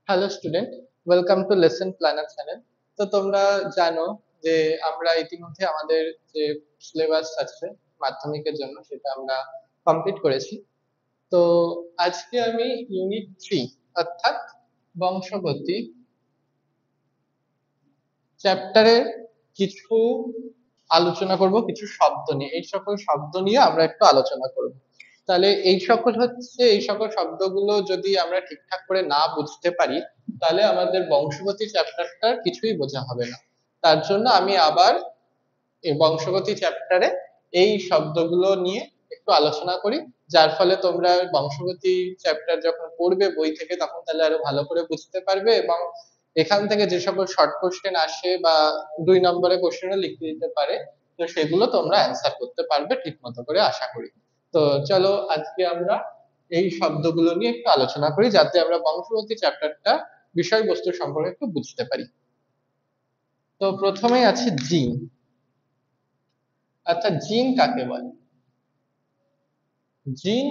Hello student, welcome to lesson planner channel. তো তোমরা জানো যে আমরা ইতিমধ্যে আমাদের যে সিলেবাস আছে মাধ্যমিকের জন্য সেটা আমরা কমপ্লিট করেছি। তো আজকে আমি ইউনিট 3 অর্থাৎ বংশগতি চ্যাপ্টারের কিছু আলোচনা করব, কিছু শব্দ নিয়ে। এই সকল শব্দ নিয়ে আমরা একটু আলোচনা করব। তাহলে এই সকল শব্দগুলো যদি আমরা ঠিকঠাক করে না বুঝতে পারি, তাহলে আমাদের বংশগতি চ্যাপ্টারটার কিছুই বোঝা হবে না। তার জন্য আমি আবার এই বংশগতি চ্যাপ্টারে এই শব্দগুলো নিয়ে একটু আলোচনা করি, যার ফলে তোমরা বংশগতি চ্যাপ্টার যখন পড়বে বই থেকে তখন তাহলে আরো ভালো করে বুঝতে পারবে, এবং এখান থেকে যে সকল শর্ট কোশ্চেন আসে বা 2 নম্বরের কোশ্চেনও লিখতে দিতে পারে, তো সেগুলো তোমরা অ্যান্সার করতে পারবে ঠিক মতো করে, আশা করি। তো চলো আজকে আমরা এই শব্দগুলো নিয়ে একটু আলোচনা করি, যাতে আমরা বংশগতি চ্যাপ্টারটা বিষয়বস্তু সম্পর্কে একটু বুঝতে পারি। তো প্রথমেই আছে জিন। আচ্ছা, জিন কাকে বলে? জিন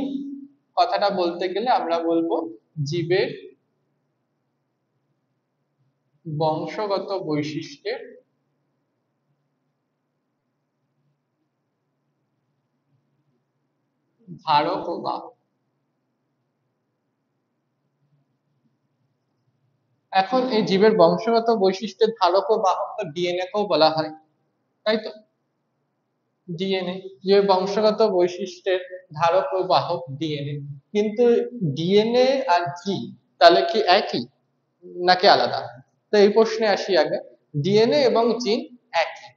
কথাটা বলতে গেলে আমরা বলবো জীবের বংশগত বৈশিষ্ট্যের ধারক ও বাহক। এখন এই জীবের বংশগত বৈশিষ্ট্যের ধারক ও বাহক তো ডিএনএ কেও বলা হয়, তাই তো? ডিএনএ যে বংশগত বৈশিষ্ট্যের ধারক ও বাহক ডিএনএ। কিন্তু ডিএনএ আর জিন তাহলে কি একই নাকি আলাদা? তো এই প্রশ্নে আসি আগে। ডিএনএ এবং জিন একই।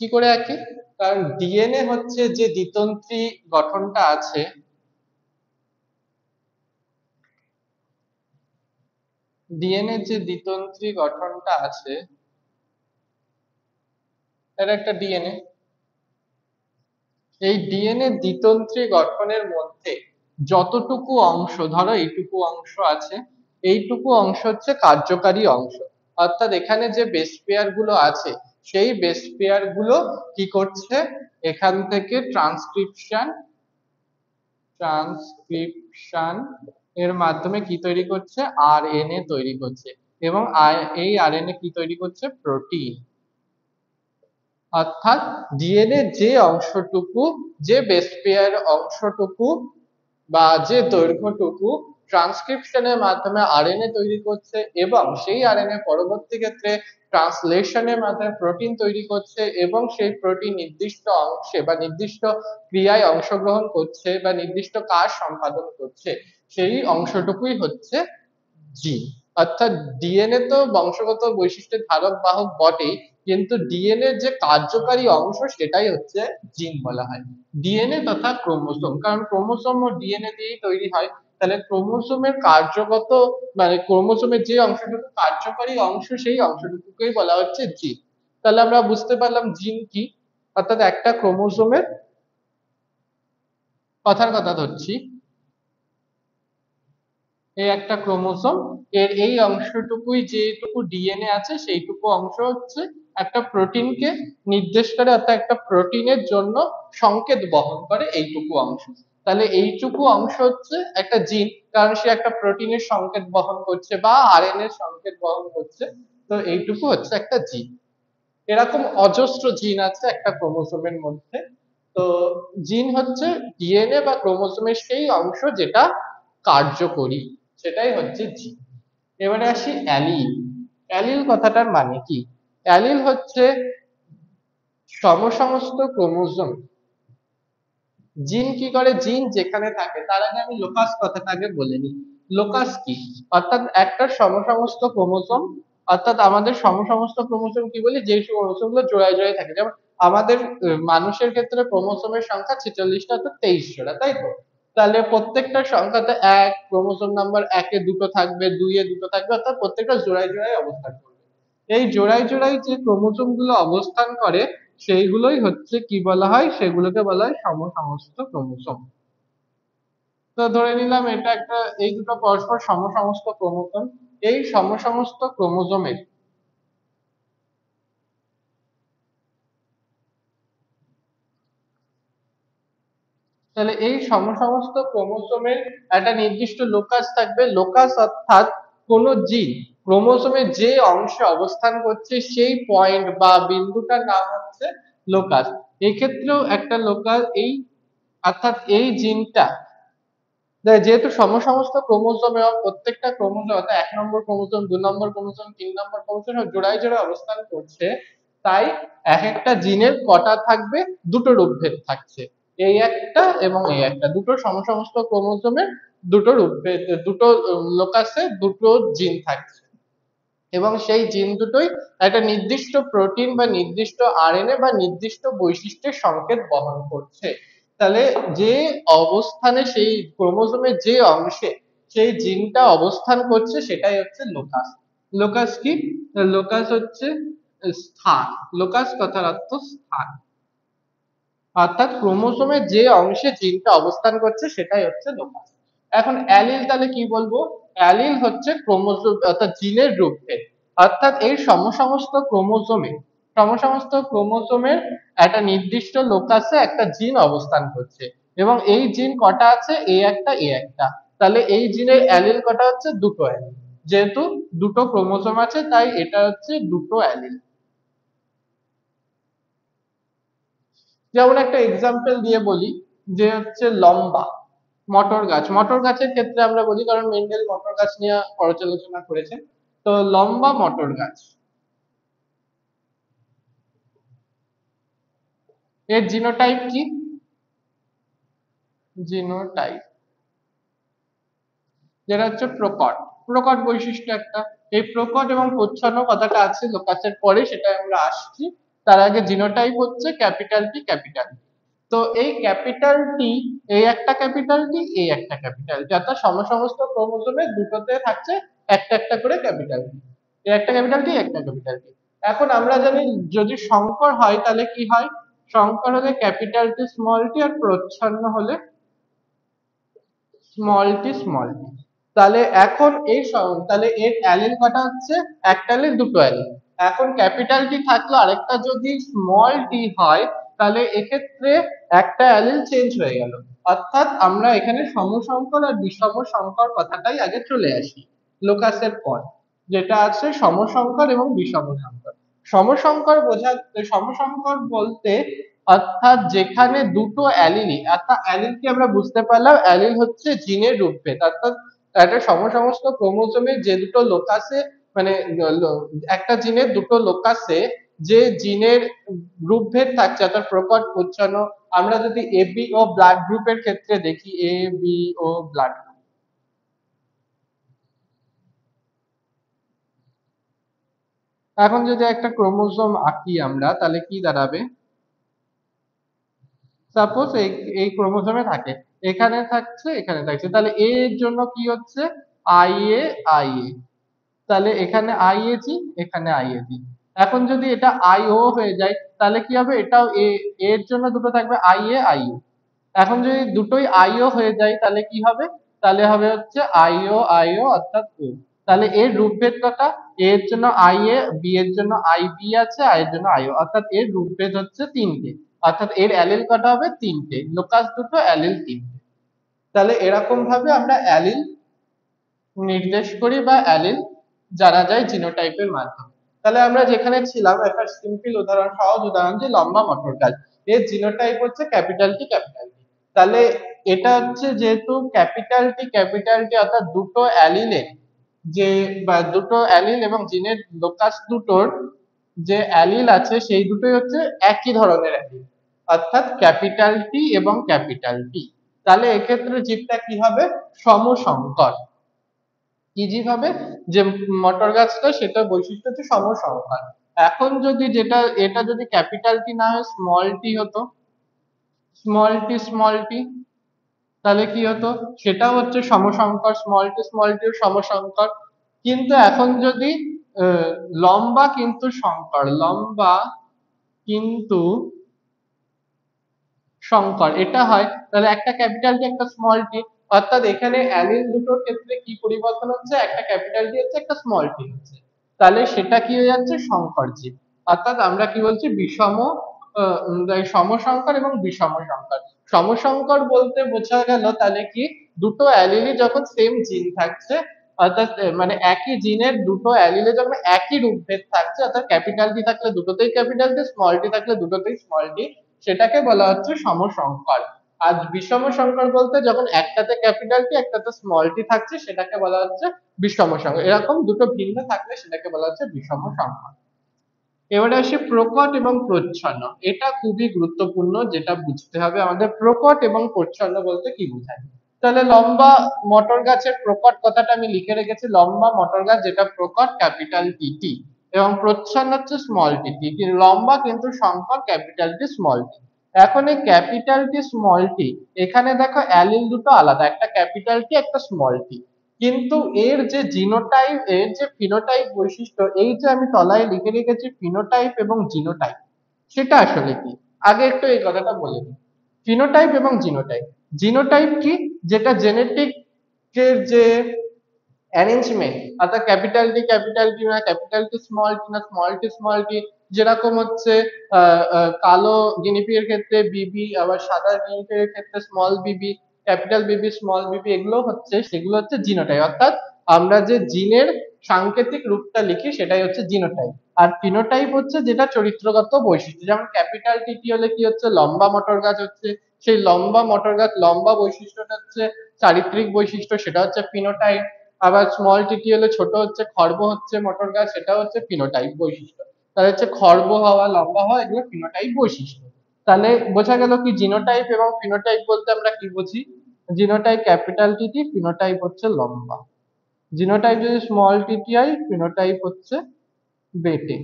কি করে একই? কারণ ডিএনএ হচ্ছে যে দ্বিতন্ত্রী গঠনটা আছে, ডিএনএ যে দ্বিতন্ত্রী গঠনটা আছে, এটা একটা ডিএনএ। এই ডিএনএ দ্বিতন্ত্রী গঠনের মধ্যে যতটুকু অংশ, ধরো এইটুকু অংশ আছে, এইটুকু অংশ হচ্ছে কার্যকারী অংশ। অর্থাৎ এখানে যে বেস পেয়ার গুলো আছে, সেই বেস পেয়ার গুলো কি করছে, এখান থেকে ট্রান্সক্রিপশন এর মাধ্যমে কি তৈরি করছে, আরএনএ তৈরি করছে। এবং এই আরএনএ কি তৈরি করছে, প্রোটিন। অর্থাৎ ডিএনএ যে অংশটুকু, যে বেস পেয়ার অংশটুকু বা যে দৈর্ঘ্যটুকু ট্রান্সক্রিপশনের মাধ্যমে আরএনএ তৈরি করছে, এবং সেই আরএনএ পরবর্তী ক্ষেত্রে ট্রান্সলেশনের মাধ্যমে প্রোটিন তৈরি করছে, এবং সেই প্রোটিন নির্দিষ্ট অংশে বা নির্দিষ্ট ক্রিয়ায় অংশগ্রহণ করছে বা নির্দিষ্ট কাজ সম্পাদন করছে, সেই অংশটুকুই হচ্ছে জিন। অর্থাৎ ডিএনএ তো বংশগত বৈশিষ্ট্যের ধারক বাহক বটেই, কিন্তু ডিএনএ যে কার্যকারী অংশ সেটাই হচ্ছে জিন বলা হয়। ডিএনএ তথা ক্রোমোসোম, কারণ ক্রোমোসোম ও ডিএনএ দিয়েই তৈরি হয়। তাহলে ক্রোমোসোমের কার্যগত, মানে ক্রোমোসোমের যে অংশটুকু কার্যকারী অংশ, সেই অংশটুকুকেই বলা হচ্ছে জিন। তাহলে আমরা বুঝতে পারলাম জিন কি। অর্থাৎ একটা ক্রোমোসোমের, কথার কথা ধরছি, এই একটা ক্রোমোসোম, এর এই অংশটুকুই, যেটুকু ডিএনএ আছে সেইটুকু অংশ হচ্ছে একটা প্রোটিনকে নির্দেশ করে, অর্থাৎ একটা প্রোটিনের জন্য সংকেত বহন করে এইটুকু অংশ। তাহলে এইটুকু অংশ হচ্ছে একটা জিন, কারণ সে একটা প্রোটিনের সংকেত বহন করছে বা আরএনএ এর সংকেত বহন করছে। তো এইটুকু হচ্ছে একটা জিন। এরকম অজস্র জিন আছে একটা ক্রোমোসোমের মধ্যে। তো জিন হচ্ছে ডিএনএ বা ক্রোমোসোমের সেই অংশ যেটা কার্যকরী, সেটাই হচ্ছে জিন। এবারে আসি অ্যালিল। অ্যালিল কথাটার মানে কি? অ্যালিল হচ্ছে সমসমস্ত ক্রোমোসোম। জিন কি করে? জিন যেখানে থাকে, তার আগে আমি লোকাস কথাটা আগে বলে নিই। লোকাস কি? অর্থাৎ একটা সমসমস্ত ক্রোমোসোম, অর্থাৎ আমাদের সমসমস্ত ক্রোমোসোম কি বলি, যে ক্রোমোসোম গুলো জোড়ায় জোড়ায় থাকে। যেমন আমাদের মানুষের ক্ষেত্রে ক্রোমোসোমের সংখ্যা 46টা, অর্থাৎ 23 জোড়া, তাই তো? তাহলে প্রত্যেকটা সংখ্যাতে এক ক্রোমোসোম নাম্বার একে দুটো থাকবে, দুইয়ে দুটো থাকবে, অর্থাৎ প্রত্যেকটা জোড়ায় জোড়ায় অবস্থান করবে। এই জোড়ায় জোড়ায় যে ক্রোমোসোম গুলো অবস্থান করে, সেইগুলোই হচ্ছে কি বলা হয়, সেগুলোকে বলা হয় সমসমস্ত ক্রোমোসোম। তো ধরে নিলাম এটা একটা, এই দুটো পরস্পর সমসমস্ত ক্রোমোসোম। এই সমসমস্ত ক্রোমোসোমের, তাহলে এই সমসমস্ত ক্রোমোসোমের একটা নির্দিষ্ট লোকাস থাকবে। লোকাস অর্থাৎ কোন জিন ক্রোমোজোমে যে অংশে অবস্থান করছে সেই পয়েন্ট বা বিন্দুটার নাম হচ্ছে লোকাস। এক্ষেত্রেও একটা লোকাস এই অর্থাৎ এই জিনটা যেহেতু সমস্ত ক্রোমোজোমে প্রত্যেকটা ক্রোমোজোম অর্থাৎ 1 নম্বর ক্রোমোজোম 2 নম্বর ক্রোমোজোম 3 নম্বর ক্রোমোজোম জোড়ায় জোড়ায় অবস্থান করছে, তাই এক একটা জিনের কটা থাকবে, দুটো রূপভেদ থাকছে, এই একটা এবং এই একটা, দুটো সমস্ত ক্রোমোজোমের দুটো রূপভেদ, দুটো লোকাসে দুটো জিন থাকছে এবং সেই জিন দুটোই একটা নির্দিষ্ট প্রোটিন বা নির্দিষ্ট আরএনএ বা নির্দিষ্ট বৈশিষ্ট্যের সংকেত বহন করছে। তাহলে যে অবস্থানে সেই ক্রোমোজোমের যে অংশে সেই জিনটা অবস্থান করছে সেটাই হচ্ছে লোকাস। লোকাস কি? লোকাস হচ্ছে স্থান। লোকাস কথার অর্থ স্থান, অর্থাৎ ক্রোমোজোমের যে অংশে জিনটা অবস্থান করছে সেটাই হচ্ছে লোকাস। এখন অ্যালিল তাহলে কি বলবো? অ্যালিল হচ্ছে ক্রোমোজোম অর্থাৎ জিনের রূপভেদ, অর্থাৎ এই সমস্ত ক্রোমোজোমের একটা নির্দিষ্ট লোকাসে একটা জিন অবস্থান করছে এবং এই জিন কটা আছে? এ একটা এ একটা। তাহলে এই জিনের অ্যালিল কটা হচ্ছে? দুটো অ্যালিল। যেহেতু দুটো ক্রোমোজোম আছে তাই এটা হচ্ছে দুটো অ্যালিল। যেমন একটা এক্সাম্পল দিয়ে বলি, যে হচ্ছে লম্বা মটর গাছ। মটর গাছের ক্ষেত্রে আমরা বলি কারণ মেন্ডেল মটর গাছ নিয়ে পর্যালোচনা করেছেন। তো লম্বা মটর গাছ, এর জিনোটাইপ কি? জিনোটাইপ যেটা হচ্ছে প্রকট। প্রকট বৈশিষ্ট্য একটা। এই প্রকট এবং প্রচ্ছন্ন কথাটা আছে লোকাসের পরে, সেটা আমরা আসছি। তার আগে জিনোটাইপ হচ্ছে ক্যাপিটাল টি ক্যাপিটাল। তো এই ক্যাপিটাল টি, এই একটা ক্যাপিটাল টি, এই একটা ক্যাপিটাল টি, অর্থাৎ সমস্ত ক্রোমোজোমে দুটোতে থাকছে একটা একটা করে ক্যাপিটাল টি। এই একটা ক্যাপিটাল টি, একটা ক্যাপিটাল টি। এখন আমরা জানি যদি সংকর হয় তাহলে কি হয়? সংকর হলে ক্যাপিটাল টি স্মল টি, আর প্রচ্ছন্ন হলে স্মল টি। তাহলে এখন তাহলে এর অ্যালিল কটা হচ্ছে? একটা অ্যালিল, দুটো অ্যালিল। এখন ক্যাপিটাল টি থাকলো, আরেকটা যদি স্মল টি হয় তাহলে এক্ষেত্রে একটা অ্যালিল চেঞ্জ হয়ে গেল। অর্থাৎ আমরা এখানে সমসংকর আর বিষম সংকর কথাটাই আগে চলে আসি লোকাসের পর, যেটা আছে সমসংকর এবং বিষম সংকর। সমসংকর সমসংকর বলতে অর্থাৎ যেখানে দুটো অ্যালিলই, অর্থাৎ অ্যালিল কি আমরা বুঝতে পারলাম? অ্যালিল হচ্ছে জিনের রূপভেদ, অর্থাৎ একটা সমস্ত ক্রোমোজোমের যে দুটো লোকাসে মানে একটা জিনের দুটো লোকাসে যে জিনের রূপভেদ থাকছে অর্থাৎ প্রকট প্রচ্ছন্ন। আমরা যদি এ বি ও ব্লাড গ্রুপের ক্ষেত্রে দেখি, এ বি ও ব্লাড, এখন যদি একটা ক্রোমোজোম আঁকি আমরা তাহলে কি দাঁড়াবে? সাপোজ এই এই ক্রোমোজোমে থাকে, এখানে থাকছে, এখানে থাকছে, তাহলে এ এর জন্য কি হচ্ছে? I A I A. তাহলে এখানে আই এ জি, এখানে আই এ জি। এখন যদি এটা আই ও হয়ে যায় তাহলে কি হবে? এটাও এ, এর জন্য দুটো থাকবে আই এ আই ও। এখন যদি দুটোই আই ও হয়ে যায় তাহলে কি হবে? তাহলে হবে হচ্ছে আই ও অর্থাৎ ও। তাহলে এর রূপভেদ কটা? এ এর জন্য আই এ, বি এর জন্য আই বি আছে, আই এর জন্য আই ও, অর্থাৎ এর রূপভেদ হচ্ছে তিনটে। অর্থাৎ এর অ্যালিল কটা হবে? তিনটে। লোকাস দুটো, অ্যালিল তিনটে। তাহলে এরকম ভাবে আমরা অ্যালিল নির্দেশ করি বা অ্যালিল জানা যায় জিনোটাইপের মাধ্যমে। তাহলে আমরা যেখানে ছিলাম একটা সিম্পল উদাহরণ, সহজ উদাহরণ, যে লম্বা মটর গাছ, এর জিনোটাইপ হচ্ছে ক্যাপিটাল টি ক্যাপিটাল টি। তাহলে এটা হচ্ছে যেহেতু ক্যাপিটাল টি অর্থাৎ দুটো অ্যালিলে যে বা দুটো অ্যালিল এবং জিনের লোকাস দুটোর যে অ্যালিল আছে সেই দুটোই হচ্ছে একই ধরনের অ্যালিল, অর্থাৎ ক্যাপিটাল টি এবং ক্যাপিটাল টি। তাহলে এক্ষেত্রে জীবটা কি হবে? সমসংকর। কি জীব হবে? যে মটর গাছটা, সেটা বৈশিষ্ট্য হচ্ছে সমসংখ্যার। এখন যদি যেটা এটা যদি ক্যাপিটাল টি না হয় স্মল টি হতো, স্মল টি, তাহলে কি হতো? সেটাও হচ্ছে সমসংখ্যার, স্মল টি সমসংখ্যার। কিন্তু এখন যদি আহ, লম্বা কিন্তু সংকর, লম্বা কিন্তু সংকর এটা হয়, তাহলে একটা ক্যাপিটাল টি একটা স্মল টি, অর্থাৎ এখানে অ্যালিল দুটোর ক্ষেত্রে কি পরিবর্তন হচ্ছে? একটা ক্যাপিটাল টি হচ্ছে, একটা স্মল টি হচ্ছে। তাহলে সেটা কি হয়ে যাচ্ছে? সংকর জীব। অর্থাৎ আমরা কি বলছি? সমসংকর এবং বিষম সংকর। সমসংকর বলতে বোঝা গেল তাহলে কি, দুটো অ্যালিলই যখন সেম জিন থাকছে অর্থাৎ মানে একই জিনের দুটো অ্যালিলে যখন একই রূপভেদ থাকছে, অর্থাৎ ক্যাপিটাল টি থাকলে দুটোতেই ক্যাপিটাল টি, স্মল টি থাকলে দুটোতেই স্মল টি, সেটাকে বলা হচ্ছে সমসংকর। আর বিষম সংকর বলতে যখন একটাতে ক্যাপিটাল টি একটাতে স্মল টি থাকছে সেটাকে বলা হচ্ছে বিষম সংকর, এরকম দুটো ভিন্ন থাকলে সেটাকে বলা হচ্ছে বিষম সংকর। এবারে আসি প্রকট এবং প্রচ্ছন্ন, এটা খুবই গুরুত্বপূর্ণ, যেটা বুঝতে হবে আমাদের প্রকট এবং প্রচ্ছন্ন বলতে কি বোঝায়। তাহলে লম্বা মটর গাছের প্রকট কথাটা আমি লিখে রেখেছি, লম্বা মটর গাছ যেটা প্রকট ক্যাপিটাল টি টি, এবং প্রচ্ছন্ন হচ্ছে স্মল টি টি, লম্বা কিন্তু সংকর ক্যাপিটাল টি স্মল টি। এখন এই ক্যাপিটাল টি স্মল টি, এখানে দেখো অ্যালিল দুটো আলাদা, একটা ক্যাপিটাল টি একটা স্মল টি, কিন্তু এর যে জিনোটাইপ এর যে ফিনোটাইপ বৈশিষ্ট্য, এই যে আমি তলায় লিখে রেখেছি ফিনোটাইপ এবং জিনোটাইপ, সেটা আসলে কি আগে একটু এই কথাটা বলে নিই। ফিনোটাইপ এবং জিনোটাইপ, জিনোটাইপ কি, যেটা জেনেটিক এর যে অ্যারেঞ্জমেন্ট, অর্থাৎ ক্যাপিটাল টি না ক্যাপিটাল টি স্মল টি না স্মল টি স্মল টি, যেরকম হচ্ছে কালো গিনিপিগের ক্ষেত্রে বিবি, আবার সাদা গিনিপিগের ক্ষেত্রে স্মল বিবি, ক্যাপিটাল বিবি স্মল বিবি, এগুলো হচ্ছে সেগুলো হচ্ছে জিনোটাইপ, অর্থাৎ আমরা যে জিনের সাংকেতিক রূপটা লিখি সেটাই হচ্ছে জিনোটাইপ। আর ফিনোটাইপ হচ্ছে যেটা চরিত্রগত বৈশিষ্ট্য, যেমন ক্যাপিটাল টি হলে কি হচ্ছে, লম্বা মটর গাছ হচ্ছে, সেই লম্বা মটর গাছ লম্বা বৈশিষ্ট্যটা হচ্ছে চারিত্রিক বৈশিষ্ট্য, সেটা হচ্ছে ফিনোটাইপ। আবার স্মল টিটি হলে ছোট হচ্ছে খর্ব হচ্ছে মটর গাছ, সেটা হচ্ছে ফিনোটাইপ বৈশিষ্ট্য। তাহলে হচ্ছে খর্ব হওয়া লম্বা হওয়া এগুলো ফিনোটাইপ বৈশিষ্ট্য। তাহলে বোঝা গেল কি জিনোটাইপ এবং ফিনোটাইপ বলতে আমরা কি বুঝি। জিনোটাইপ ক্যাপিটাল টিটি, ফিনোটাইপ হচ্ছে লম্বা। জিনোটাইপ যদি স্মল টিটি হয়, ফিনোটাইপ হচ্ছে বেটে।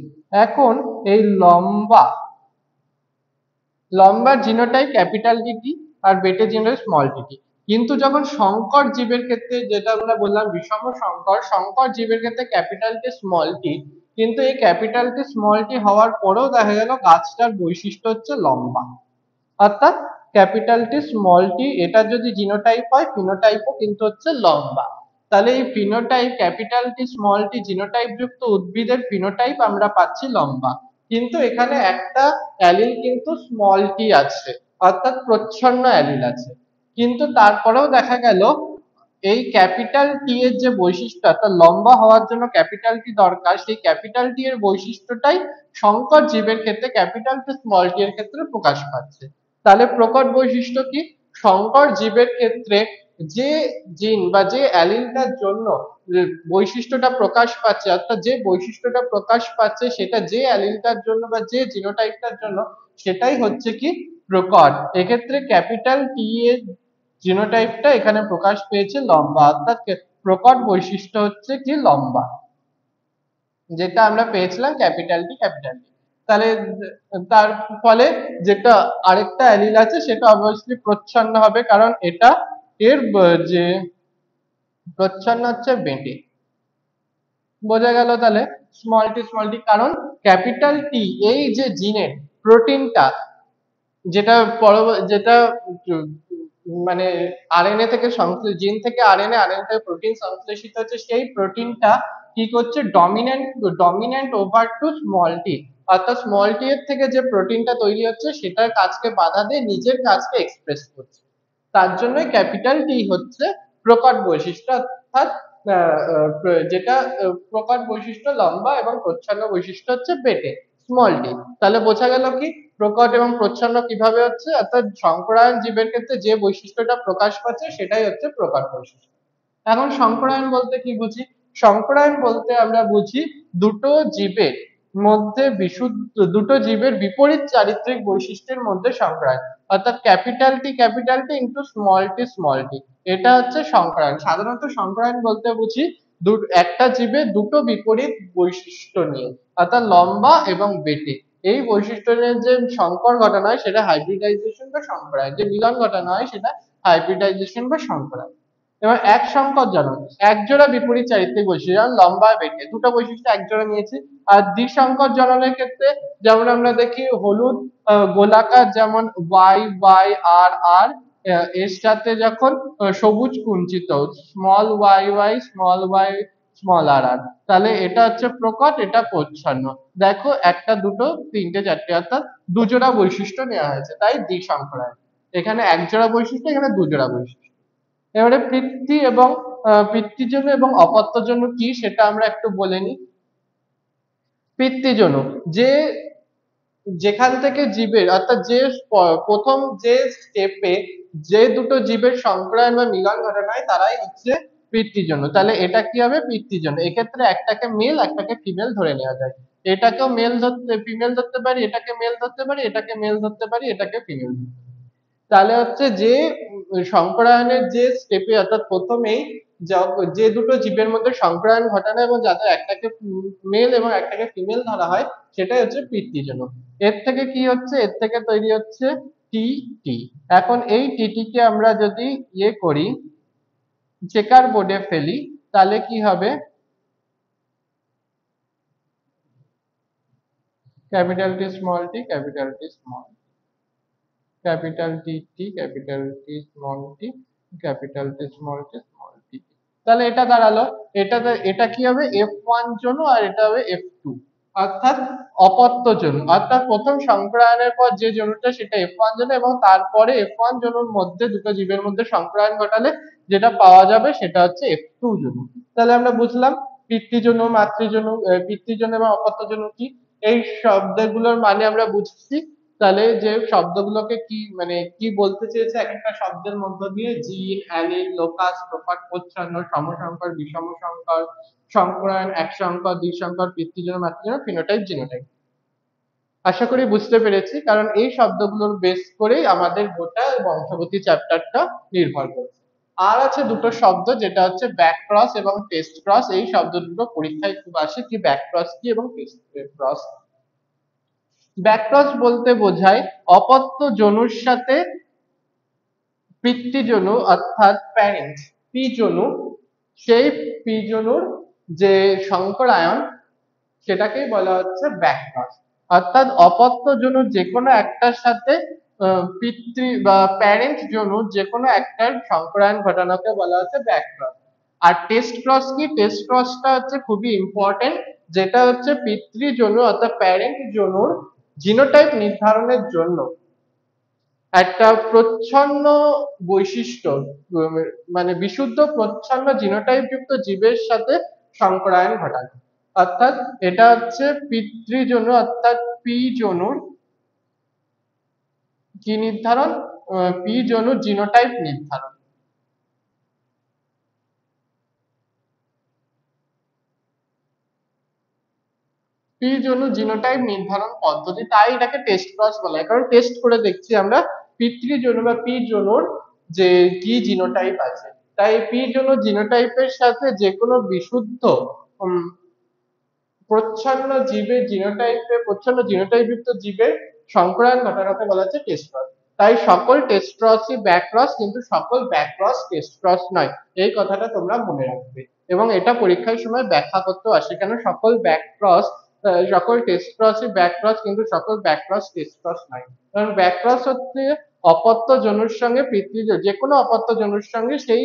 এখন এই লম্বা লম্বার জিনোটাইপ ক্যাপিটাল টিটি আর বেটে জিনোটাইপ স্মল টিটি, কিন্তু যখন সংকর জীবের ক্ষেত্রে, যেটা আমরা বললাম বিষম সংকর, সংকর জীবের ক্ষেত্রে ক্যাপিটাল টি স্মল টি, কিন্তু এই ক্যাপিটাল টি স্মল টি হওয়ার পরেও দেখা গেল গাছটার বৈশিষ্ট্য হচ্ছে লম্বা, অর্থাৎ ক্যাপিটাল টি স্মল টি এটা যদি জিনোটাইপ হয়, ফিনোটাইপও কিন্তু হচ্ছে লম্বা। তাহলে এই ফিনোটাইপ ক্যাপিটাল টি স্মল টি জিনোটাইপ যুক্ত উদ্ভিদের ফিনোটাইপ আমরা পাচ্ছি লম্বা, কিন্তু এখানে একটা অ্যালিল কিন্তু স্মল টি আছে, অর্থাৎ প্রচ্ছন্ন অ্যালিল আছে। কিন্তু তারপরেও দেখা গেল এই ক্যাপিটাল টি এর যে বৈশিষ্ট্য, অর্থাৎ লম্বা হওয়ার জন্য ক্যাপিটাল টি দরকার, সেই ক্যাপিটাল টি এর বৈশিষ্ট্যটাই সংকর জীবের ক্ষেত্রে ক্যাপিটাল টি স্মল টি এর ক্ষেত্রে প্রকাশ পাচ্ছে। তাহলে প্রকট বৈশিষ্ট্য কি, সংকর জীবের ক্ষেত্রে যে জিন বা যে অ্যালিলটার জন্য বৈশিষ্ট্যটা প্রকাশ পাচ্ছে, অর্থাৎ যে বৈশিষ্ট্যটা প্রকাশ পাচ্ছে সেটা যে অ্যালিলটার জন্য বা যে জিনোটাইপটার জন্য, সেটাই হচ্ছে কি প্রকট। এক্ষেত্রে ক্যাপিটাল টি এর জিনোটাইপটা এখানে প্রকাশ পেয়েছে লম্বা, অর্থাৎ প্রকট বৈশিষ্ট্য হচ্ছে কি লম্বা, যেটা আমরা পেয়েছিলাম ক্যাপিটাল টি ক্যাপিটাল টি। তাহলে তার ফলে যেটা আরেকটা অ্যালিল আছে সেটা অবভিয়াসলি প্রচ্ছন্ন হবে, কারণ এটা এর যে প্রচ্ছন্ন হচ্ছে বেটে। বোঝা গেল তাহলে স্মল টি, কারণ ক্যাপিটাল টি এই যে জিনের প্রোটিনটা, যেটা যেটা মানে আরএনএ থেকে জিন থেকে আরএনএ, আরএনএ থেকে প্রোটিন সংশ্লেষিত হচ্ছে, সেই প্রোটিনটা কি করছে, dominant over two small tea, অর্থাৎ স্মল টি এর থেকে যে প্রোটিনটা তৈরি হচ্ছে সেটার কাজকে বাধা দিয়ে নিজের কাজকে এক্সপ্রেস করছে। তার জন্য ক্যাপিটাল টি হচ্ছে প্রকট বৈশিষ্ট্য, অর্থাৎ যেটা প্রকট বৈশিষ্ট্য লম্বা এবং প্রচ্ছন্ন বৈশিষ্ট্য হচ্ছে বেটে স্মল টি। তাহলে বোঝা গেল কি প্রকট এবং প্রচ্ছন্ন কিভাবে হচ্ছে, অর্থাৎ সংকরায়ন জীবের ক্ষেত্রে যে বৈশিষ্ট্যটা প্রকাশ পাচ্ছে সেটাই হচ্ছে প্রকট বৈশিষ্ট্য। এখন সংকরায়ন বলতে কি বুঝি, সংকরায়ন বলতে আমরা বুঝি দুটো জীবের মধ্যে দুটো জীবের বিপরীত চারিত্রিক বৈশিষ্ট্যের মধ্যে সংকরায়ন, অর্থাৎ capital T into small tea, এটা হচ্ছে সংকরায়ন। সাধারণত সংকরায়ন বলতে বুঝি একটা জীবের দুটো বিপরীত বৈশিষ্ট্য নিয়ে, অর্থাৎ লম্বা এবং বেটে, এই বৈশিষ্ট্য নিয়ে যে সংকর ঘটানো হয় সেটা হাইব্রিডাইজেশন বা সংকরায়ন, যে মিলন ঘটানো হয় সেটা হাইব্রিডাইজেশন বা সংকরায়ন। এবার এক সংকর জনন, এক জোড়া বিপরীত চারিত্রিক বৈশিষ্ট্য, যেমন লম্বা বেটে দুটো বৈশিষ্ট্য এক জোড়া নিয়েছি। আর দ্বিসংকর জননের ক্ষেত্রে যেমন আমরা দেখি হলুদ গোলাকার, যেমন ওয়াই ওয়াই আর আর, এর সাথে যখন সবুজ কুঞ্চিত স্মল ওয়াই স্মল আর আর, তাহলে এটা হচ্ছে প্রকট, এটা প্রচ্ছন্ন। দেখো একটা দুটো তিনটে চারটে, অর্থাৎ দুজোড়া বৈশিষ্ট্য নেওয়া হয়েছে, তাই দ্বিসংকরায়ন। এখানে এক জোড়া বৈশিষ্ট্য, এখানে দুজোড়া বৈশিষ্ট্য। এবারে পৃথ্বী এবং পিতৃজনু এবং অপত্যজনু কি সেটা আমরা একটু বলে নিই। পিতৃজনু যে যেখান থেকে জীবের অর্থাৎ যে প্রথম যে স্টেপে যে দুটো জীবের সংক্রায়ন বা মিলন ঘটানো হয় তারাই হচ্ছে পিতৃজনু। তাহলে এটা কি হবে? পিতৃজনু। এক্ষেত্রে একটাকে মেল একটাকে ফিমেল ধরে নেওয়া যায়। এটাকেও মেল ধরতে ফিমেল ধরতে পারি, এটাকে মেল ধরতে পারি, এটাকে মেল ধরতে পারি, এটাকে ফিমেল ধরতে পারি। তাহলে হচ্ছে যে সংক্রায়নের যে স্টেপে অর্থাৎ প্রথমেই যে দুটো জীবের মধ্যে সংক্রায়ন ঘটানো এবং যাদের একটাকে মেল এবং একটাকে ফিমেল ধরা হয় সেটাই হচ্ছে পিতৃজনক। এর থেকে কি হচ্ছে? এর থেকে তৈরি হচ্ছে টি টি। এখন এই টিটিকে আমরা যদি করি, চেকার বোর্ডে ফেলি, তাহলে কি হবে? Capital T small T, capital T small, capital T T, capital T small T, capital T small T, small T. তাহলে এটা দাঁড়ালো, এটা কি হবে? F1 জনু আর এটা হবে F2, অর্থাৎ অপত্য জনু। অর্থাৎ প্রথম সংক্রায়নের পর যে জনুটা সেটা F1 জনু এবং তারপরে F1 জনুর মধ্যে দুটো জীবের মধ্যে সংক্রায়ন ঘটালে যেটা পাওয়া যাবে সেটা হচ্ছে F2 জনু। তাহলে আমরা বুঝলাম পিতৃজনু, মাতৃজনু, পিতৃজনু এবং অপত্য জনু কি। এই শব্দগুলোর মানে আমরা বুঝছি। তাহলে যে শব্দগুলোকে কি মানে কি বলতে চেয়েছে এক একটা শব্দের মধ্য দিয়ে, জিন, অ্যালিল, লোকাস, প্রপাট, প্রচ্ছন্ন, সমসংকর, বিষম সংকর, সংক্রায়ন, এক সংকর, দ্বি সংকর, পিতৃজনু, মাতৃজনু, ফিনোটাইপ, জিনোটাইপ। আশা করি বুঝতে পেরেছি, কারণ এই শব্দগুলোর বেস করেই আমাদের গোটা বংশগতি চ্যাপ্টারটা নির্ভর করছে। আর আছে দুটো শব্দ, যেটা হচ্ছে ব্যাক ক্রস এবং টেস্ট ক্রস। এই শব্দ দুটো পরীক্ষায় খুব আসে, কি ব্যাক ক্রস কি এবং টেস্ট ক্রস। ব্যাক ক্রস বলতে বোঝায় অপত্য জনুর সাথে পিতৃজনু অর্থাৎ প্যারেন্ট পিজনু, সেই পিজনুর যে সংকরায়ন সেটাকেই বলা হচ্ছে ব্যাকক্রস। অর্থাৎ অপত্য জনুর যে কোনো একটার সাথে পিতৃ বা প্যারেন্ট জনুর যে কোনো একটার সংকরায়ন ঘটানোকে বলা হচ্ছে ব্যাকক্রস। আর টেস্ট ক্রস কি? টেস্ট ক্রসটা হচ্ছে খুবই ইম্পর্টেন্ট, যেটা হচ্ছে পিতৃজনু অর্থাৎ প্যারেন্ট জনুর জিনোটাইপ নির্ধারণের জন্য একটা প্রচ্ছন্ন বৈশিষ্ট্য, উম, মানে বিশুদ্ধ প্রচ্ছন্ন জিনোটাইপ যুক্ত জীবের সাথে সংকরায়ন ঘটানো। অর্থাৎ এটা হচ্ছে পিতৃজনু অর্থাৎ পি জনুর কি নির্ধারণ? পি জনুর জিনোটাইপ নির্ধারণ। পি জনুর জিনোটাইপ নির্ধারণ পদ্ধতি, তাই এটাকে টেস্ট ক্রস বলা হয়, কারণ টেস্ট করে দেখছি আমরা পিতৃজনু বা পি জনুর যে কি জিনোটাইপ আছে। তাই পি জনুর জিনোটাইপের সাথে যে কোনো বিশুদ্ধ উম, প্রচ্ছন্ন জিনোটাইপ যুক্ত জীবের সংকরায়ন ঘটানোকে বলা হচ্ছে টেস্ট ক্রস। তাই সকল টেস্ট ক্রসই ব্যাক ক্রস, কিন্তু সকল ব্যাক ক্রস টেস্ট ক্রস নয়। এই কথাটা তোমরা মনে রাখবে এবং এটা পরীক্ষার সময় ব্যাখ্যা করতেও আসে, কেন সকল ব্যাক ক্রস সকল টেস্ট ক্রসই ব্যাক ক্রস, কিন্তু সকল ব্যাক ক্রস টেস্ট ক্রস নয়। কারণ ব্যাক ক্রস হচ্ছে অপত্য জনুর সঙ্গে পিতৃজনু, যে কোনো অপত্য জনুর সঙ্গে সেই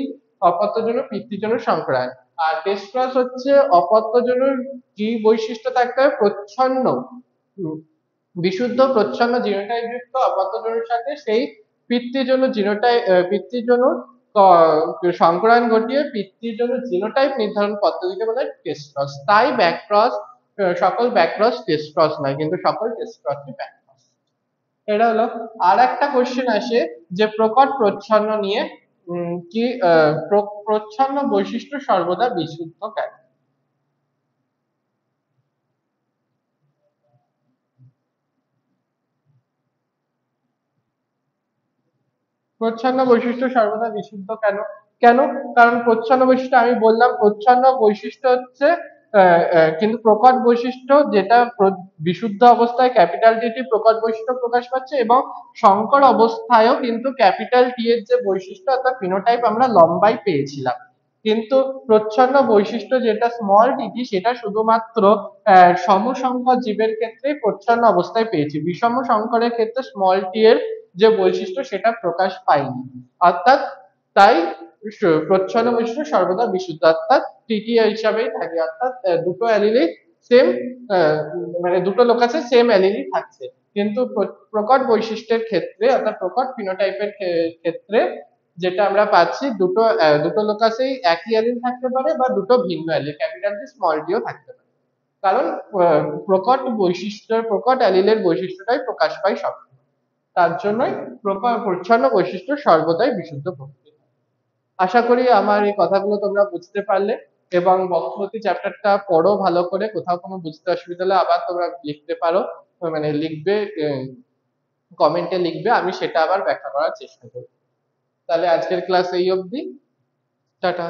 অপত্য জনু পিতৃজনুর সংকরায়ন। আর টেস্ট ক্রস হচ্ছে অপত্য জনুর কি বৈশিষ্ট্য থাকতে হবে? প্রচ্ছন্ন, উম, বিশুদ্ধ প্রচ্ছন্ন জিনোটাইপ যুক্ত অপত্য জনুর সাথে সেই পিতৃজনু জিনোটাইপ পিতৃজনুর সংকরায়ন ঘটিয়ে পিতৃজনু জিনোটাইপ নির্ধারণ পদ্ধতিকে বলে টেস্ট ক্রস। তাই ব্যাক ক্রস সকল ব্যাক ক্রস টেস্ট ক্রস নয়, কিন্তু সকল টেস্ট ক্রসই ব্যাক ক্রস। এটা হলো। আর একটা কোশ্চেন আসে যে প্রকট প্রচ্ছন্ন নিয়ে, কি প্রচ্ছন্ন বৈশিষ্ট্য সর্বদা বিশুদ্ধ কেন? প্রচ্ছন্ন বৈশিষ্ট্য সর্বদা বিশুদ্ধ কেন? কেন? কারণ প্রচ্ছন্ন বৈশিষ্ট্য আমি বললাম, প্রচ্ছন্ন বৈশিষ্ট্য হচ্ছে কিন্তু প্রকট বৈশিষ্ট্য যেটা বিশুদ্ধ অবস্থায় ক্যাপিটাল টি প্রকট বৈশিষ্ট্য প্রকাশ পাচ্ছে, এবং সংকর অবস্থায়ও কিন্তু ক্যাপিটাল টি এর যে বৈশিষ্ট্য অর্থাৎ ফিনোটাইপ আমরা লম্বাই পেয়েছিলাম। কিন্তু প্রচ্ছন্ন বৈশিষ্ট্য যেটা স্মল টিটি সেটা শুধুমাত্র সমসংখ্যক জীবের ক্ষেত্রে প্রচ্ছন্ন অবস্থায় পেয়েছি, বিষম সংকরের ক্ষেত্রে স্মল টি এর যে বৈশিষ্ট্য সেটা প্রকাশ পায়নি। অর্থাৎ তাই প্রচ্ছন্ন বৈশিষ্ট্য সর্বদা বিশুদ্ধ, অর্থাৎ তৃতীয় হিসাবেই থাকে, অর্থাৎ দুটো অ্যালিলেই সেম, মানে দুটো লোক আছে সেম অ্যালিলই থাকছে। কিন্তু প্রকট বৈশিষ্ট্যের ক্ষেত্রে অর্থাৎ প্রকট ফিনোটাইপের ক্ষেত্রে যেটা আমরা পাচ্ছি দুটো লোকাসেই একই অ্যালিল থাকতে পারে বা দুটো ভিন্ন অ্যালিল, ক্যাপিটাল টি স্মল টিও থাকতে পারে। কারণ প্রকট অ্যালিলের বৈশিষ্ট্যটাই প্রকাশ পায় সব, তার জন্যই প্রচ্ছন্ন বৈশিষ্ট্য সর্বদাই বিশুদ্ধ প্রকৃতির। আশা করি আমার এই কথাগুলো তোমরা বুঝতে পারলে, এবং বঙ্গবতী চ্যাপ্টারটা পড়ো ভালো করে, কোথাও কোনো বুঝতে অসুবিধা হলে আবার তোমরা লিখতে পারো, মানে লিখবে, কমেন্টে লিখবে, আমি সেটা আবার ব্যাখ্যা করার চেষ্টা করব। তাহলে আজকের ক্লাস এই অবধি, টাটা।